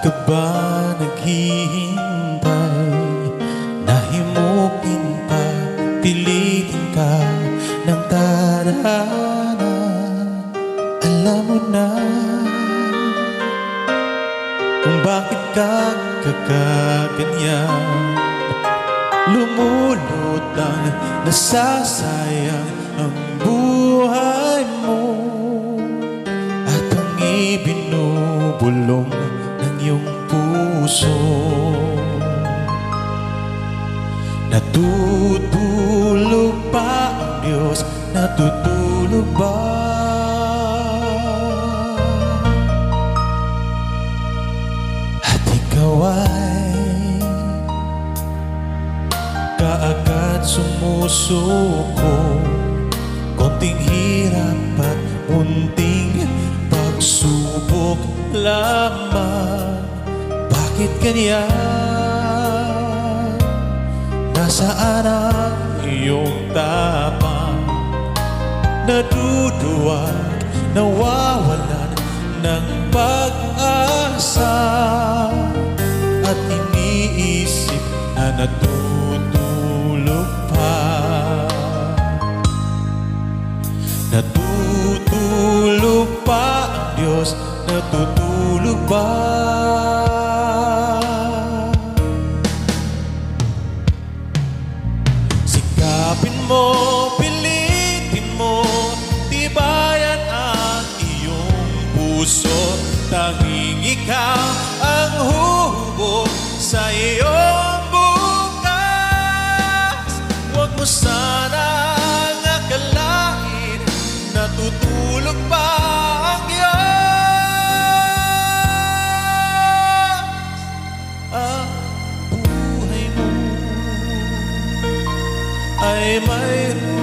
ka ba naghihintay? Nahimukin pa, pilitin ka ng tadhana. Alam mo na kung bakit ka kakaganyan. Lumulutang, nasasayang ang buhay mo, at ang ibinubulong ng iyong puso. Natutulog ba ang Diyos? Natutulog ba? At ikaw ay kaagad sumusuko. Konting hirap at munting pagsubok lamang. Bakit ganyan? Nasaan ang iyong tapang? Naduduwag, nawawalan ng pag-asa, at iniisip na natutulog pa. Natutulog pa ang Diyos? Natutulog ba? Sikapin mo, pilitin mo, tibayan ang iyong puso. Tanging ikaw ang huhubog sa iyong bukas. Huwag mo sanang akalain natutulog pa ang Diyos. Ang buhay mo ay mayroon